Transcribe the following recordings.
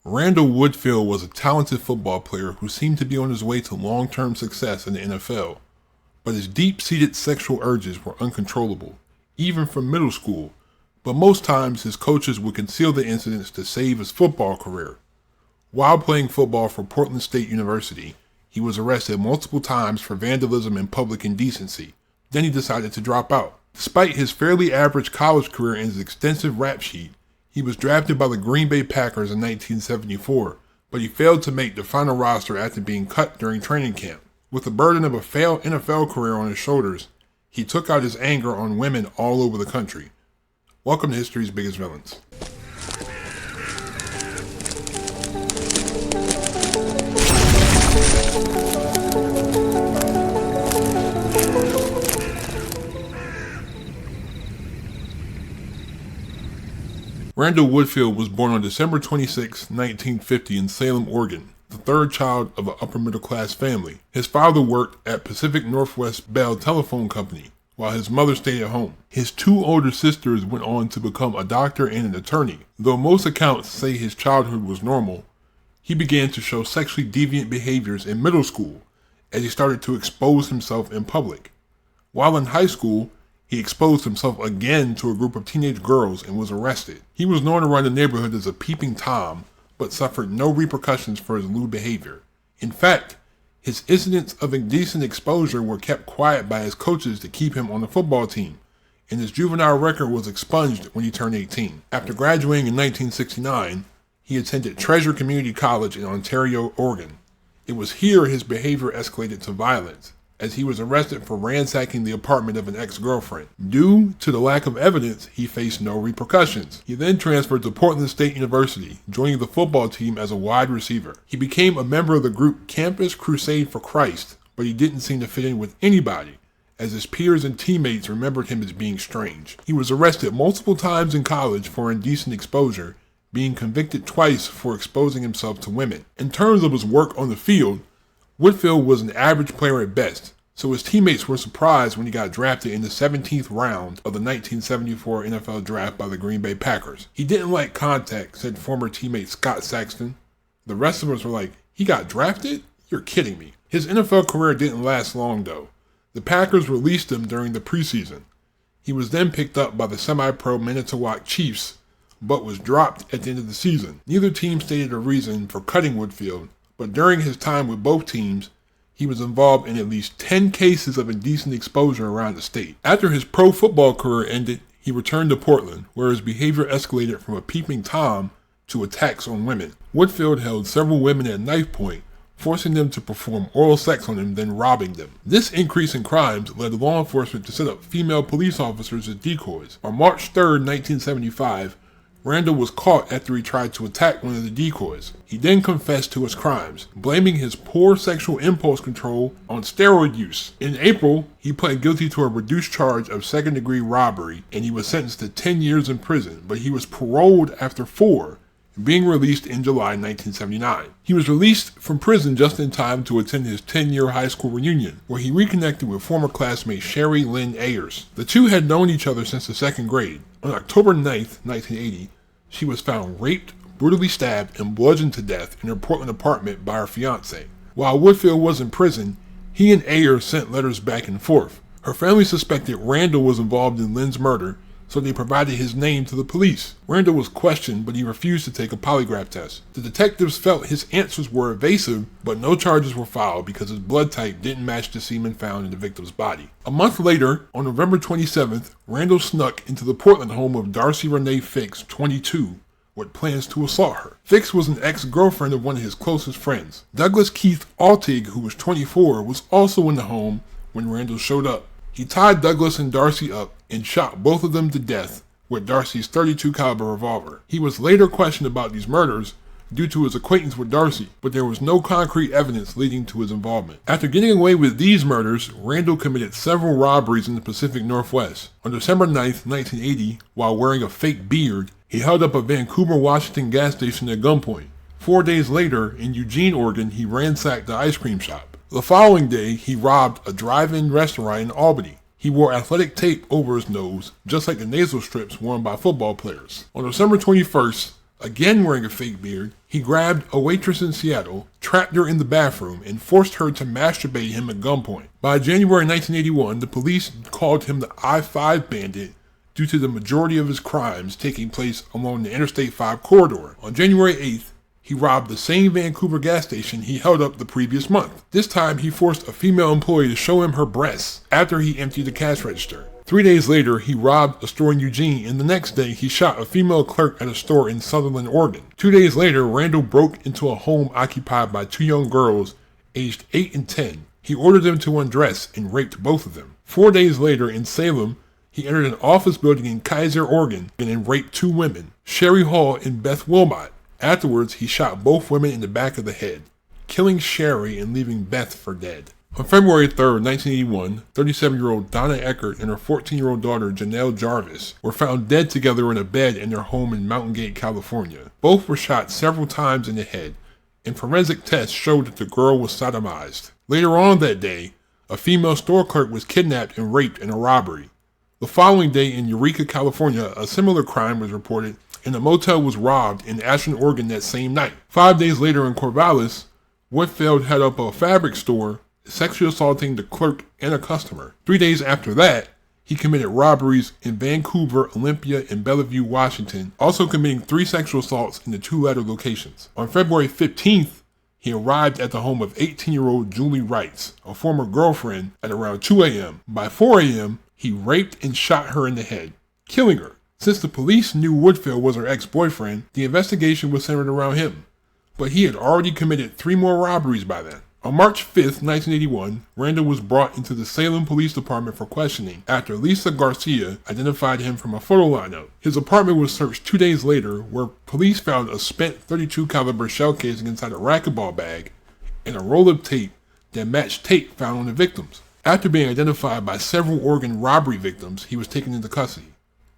Randall Woodfield was a talented football player who seemed to be on his way to long-term success in the NFL, but his deep-seated sexual urges were uncontrollable, even from middle school, but most times his coaches would conceal the incidents to save his football career. While playing football for Portland State University, he was arrested multiple times for vandalism and public indecency. Then he decided to drop out. Despite his fairly average college career and his extensive rap sheet, he was drafted by the Green Bay Packers in 1974, but he failed to make the final roster after being cut during training camp. With the burden of a failed NFL career on his shoulders, he took out his anger on women all over the country. Welcome to History's Biggest Villains. Randall Woodfield was born on December 26, 1950 in Salem, Oregon, the third child of an upper-middle-class family. His father worked at Pacific Northwest Bell Telephone Company, while his mother stayed at home. His two older sisters went on to become a doctor and an attorney. Though most accounts say his childhood was normal, he began to show sexually deviant behaviors in middle school as he started to expose himself in public. While in high school, he exposed himself again to a group of teenage girls and was arrested. He was known around the neighborhood as a peeping Tom, but suffered no repercussions for his lewd behavior. In fact, his incidents of indecent exposure were kept quiet by his coaches to keep him on the football team, and his juvenile record was expunged when he turned 18. After graduating in 1969, he attended Treasure Community College in Ontario, Oregon. It was here his behavior escalated to violence, as he was arrested for ransacking the apartment of an ex-girlfriend. Due to the lack of evidence, he faced no repercussions. He then transferred to Portland State University, joining the football team as a wide receiver. He became a member of the group Campus Crusade for Christ, but he didn't seem to fit in with anybody, as his peers and teammates remembered him as being strange. He was arrested multiple times in college for indecent exposure, being convicted twice for exposing himself to women. In terms of his work on the field, Woodfield was an average player at best, so his teammates were surprised when he got drafted in the 17th round of the 1974 NFL Draft by the Green Bay Packers. He didn't like contact, said former teammate Scott Saxton. The rest of us were like, he got drafted? You're kidding me. His NFL career didn't last long though. The Packers released him during the preseason. He was then picked up by the semi-pro Manitowoc Chiefs, but was dropped at the end of the season. Neither team stated a reason for cutting Woodfield, but during his time with both teams, he was involved in at least 10 cases of indecent exposure around the state. After his pro football career ended, he returned to Portland, where his behavior escalated from a peeping Tom to attacks on women. Woodfield held several women at knife point, forcing them to perform oral sex on him, then robbing them. This increase in crimes led law enforcement to set up female police officers as decoys. On March 3, 1975, Randall was caught after he tried to attack one of the decoys. He then confessed to his crimes, blaming his poor sexual impulse control on steroid use. In April, he pled guilty to a reduced charge of second-degree robbery, and he was sentenced to 10 years in prison, but he was paroled after 4, being released in July 1979. He was released from prison just in time to attend his 10-year high school reunion, where he reconnected with former classmate Sherry Lynn Ayers. The two had known each other since the 2nd grade. On October 9, 1980, she was found raped, brutally stabbed, and bludgeoned to death in her Portland apartment by her fiancé. While Woodfield was in prison, he and Ayers sent letters back and forth. Her family suspected Randall was involved in Lynn's murder, so they provided his name to the police. Randall was questioned, but he refused to take a polygraph test. The detectives felt his answers were evasive, but no charges were filed because his blood type didn't match the semen found in the victim's body. A month later, on November 27th, Randall snuck into the Portland home of Darcy Renee Fix, 22, with plans to assault her. Fix was an ex-girlfriend of one of his closest friends. Douglas Keith Altig, who was 24, was also in the home when Randall showed up. He tied Douglas and Darcy up and shot both of them to death with Darcy's .32 caliber revolver. He was later questioned about these murders due to his acquaintance with Darcy, but there was no concrete evidence leading to his involvement. After getting away with these murders, Randall committed several robberies in the Pacific Northwest. On December 9, 1980, while wearing a fake beard, he held up a Vancouver, Washington gas station at gunpoint. 4 days later, in Eugene, Oregon, he ransacked the ice cream shop. The following day, he robbed a drive-in restaurant in Albany. He wore athletic tape over his nose, just like the nasal strips worn by football players. On December 21st, Again wearing a fake beard, he grabbed a waitress in Seattle, trapped her in the bathroom, and forced her to masturbate him at gunpoint. By January 1981, the police called him the I-5 bandit due to the majority of his crimes taking place along the Interstate 5 corridor. On January 8th, he robbed the same Vancouver gas station he held up the previous month. This time, he forced a female employee to show him her breasts after he emptied the cash register. 3 days later, he robbed a store in Eugene, and the next day, he shot a female clerk at a store in Sutherland, Oregon. 2 days later, Randall broke into a home occupied by two young girls aged 8 and 10. He ordered them to undress and raped both of them. 4 days later, in Salem, he entered an office building in Kaiser, Oregon, and raped two women, Sherry Hall and Beth Wilmot. Afterwards, he shot both women in the back of the head, killing Sherry and leaving Beth for dead. On February 3, 1981, 37-year-old Donna Eckert and her 14-year-old daughter Janelle Jarvis were found dead together in a bed in their home in Mountain Gate, California. Both were shot several times in the head, and forensic tests showed that the girl was sodomized. Later on that day, a female store clerk was kidnapped and raped in a robbery. The following day in Eureka, California, a similar crime was reported, and a motel was robbed in Ashland, Oregon that same night. 5 days later in Corvallis, Woodfield had up a fabric store, sexually assaulting the clerk and a customer. 3 days after that, he committed robberies in Vancouver, Olympia, and Bellevue, Washington, also committing 3 sexual assaults in the two latter locations. On February 15th, he arrived at the home of 18-year-old Julie Wrights, a former girlfriend, at around 2 a.m. By 4 a.m., he raped and shot her in the head, killing her. Since the police knew Woodfield was her ex-boyfriend, the investigation was centered around him. But he had already committed 3 more robberies by then. On March 5th, 1981, Randall was brought into the Salem Police Department for questioning after Lisa Garcia identified him from a photo lineup. His apartment was searched 2 days later, where police found a spent .32 caliber shell casing inside a racquetball bag and a roll of tape that matched tape found on the victims. After being identified by several Oregon robbery victims, he was taken into custody.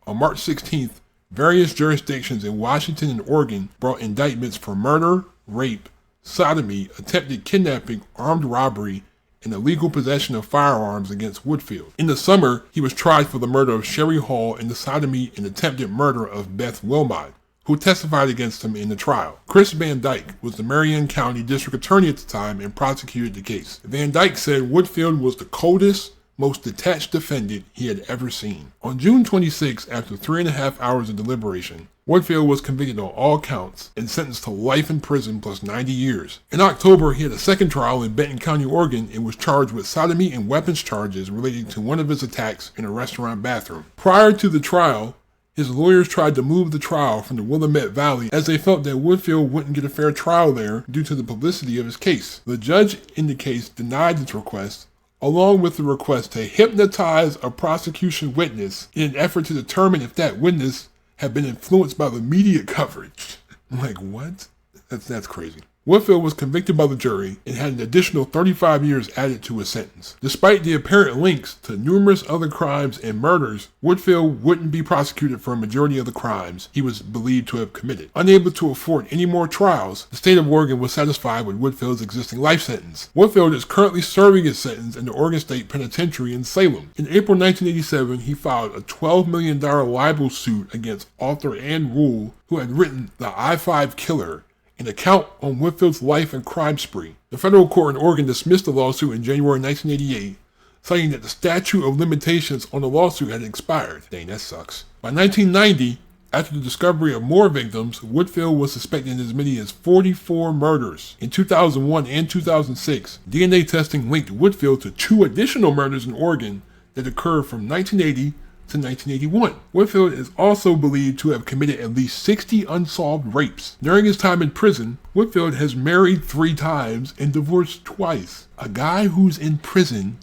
On March 16th, various jurisdictions in Washington and Oregon brought indictments for murder, rape, sodomy, attempted kidnapping, armed robbery, and illegal possession of firearms against Woodfield. In the summer, he was tried for the murder of Sherry Hall and the sodomy and attempted murder of Beth Wilmot, who testified against him in the trial. Chris Van Dyke was the Marion County District Attorney at the time and prosecuted the case. Van Dyke said Woodfield was the coldest, most detached defendant he had ever seen. On June 26, after 3.5 hours of deliberation, Woodfield was convicted on all counts and sentenced to life in prison plus 90 years. In October, he had a second trial in Benton County, Oregon, and was charged with sodomy and weapons charges relating to one of his attacks in a restaurant bathroom. Prior to the trial, his lawyers tried to move the trial from the Willamette Valley as they felt that Woodfield wouldn't get a fair trial there due to the publicity of his case. The judge in the case denied this request, along with the request to hypnotize a prosecution witness in an effort to determine if that witness had been influenced by the media coverage. I'm like, what? That's crazy. Woodfield was convicted by the jury and had an additional 35 years added to his sentence. Despite the apparent links to numerous other crimes and murders, Woodfield wouldn't be prosecuted for a majority of the crimes he was believed to have committed. Unable to afford any more trials, the state of Oregon was satisfied with Woodfield's existing life sentence. Woodfield is currently serving his sentence in the Oregon State Penitentiary in Salem. In April 1987, he filed a $12 million libel suit against author Ann Rule, who had written The I-5 Killer, an account on Woodfield's life and crime spree. The federal court in Oregon dismissed the lawsuit in January 1988, citing that the statute of limitations on the lawsuit had expired. Dang, that sucks. By 1990, after the discovery of more victims, Woodfield was suspected in as many as 44 murders. In 2001 and 2006, DNA testing linked Woodfield to 2 additional murders in Oregon that occurred from 1980 to 1981. Woodfield is also believed to have committed at least 60 unsolved rapes. During his time in prison, Woodfield has married 3 times and divorced twice. A guy who's in prison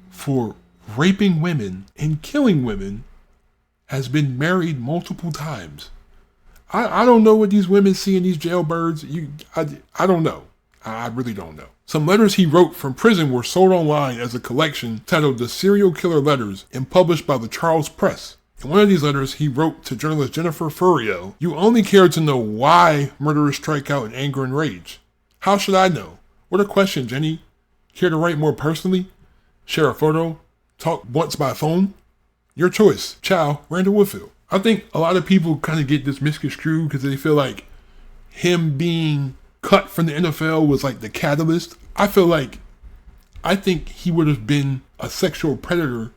for raping women and killing women has been married multiple times. I don't know what these women see in these jailbirds. I don't know. I really don't know. Some letters he wrote from prison were sold online as a collection titled The Serial Killer Letters and published by the Charles Press. In one of these letters, he wrote to journalist Jennifer Furriel, "You only care to know why murderers strike out in anger and rage. How should I know? What a question, Jenny. Care to write more personally? Share a photo? Talk once by phone? Your choice. Ciao, Randall Woodfield." I think a lot of people kind of get this misconstrued because they feel like him being cut from the NFL was like the catalyst. I think he would have been a sexual predator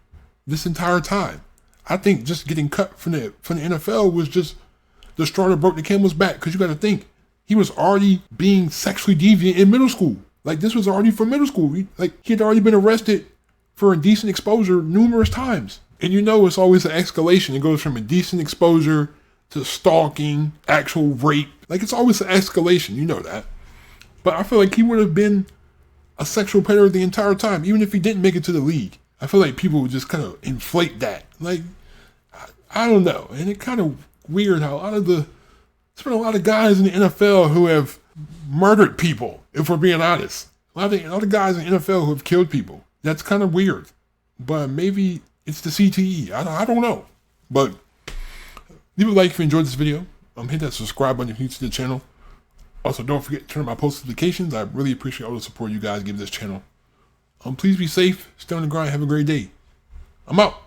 this entire time. I think just getting cut from the NFL was just the straw that broke the camel's back. Because you got to think, he was already being sexually deviant in middle school. Like, this was already from middle school. He had already been arrested for indecent exposure numerous times. And you know it's always an escalation. It goes from indecent exposure to stalking, actual rape. Like, it's always an escalation. You know that. But I feel like he would have been a sexual predator the entire time, even if he didn't make it to the league. I feel like people would just kind of inflate that. Like, I don't know. And it's kind of weird how there's been a lot of guys in the NFL who have murdered people, if we're being honest. A lot of guys in the NFL who have killed people. That's kind of weird. But maybe it's the CTE. I don't know. But leave a like if you enjoyed this video. Hit that subscribe button if you're new to the channel. Also, don't forget to turn on my post notifications. I really appreciate all the support you guys give this channel. Please be safe, stay on the grind, have a great day. I'm out.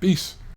Peace.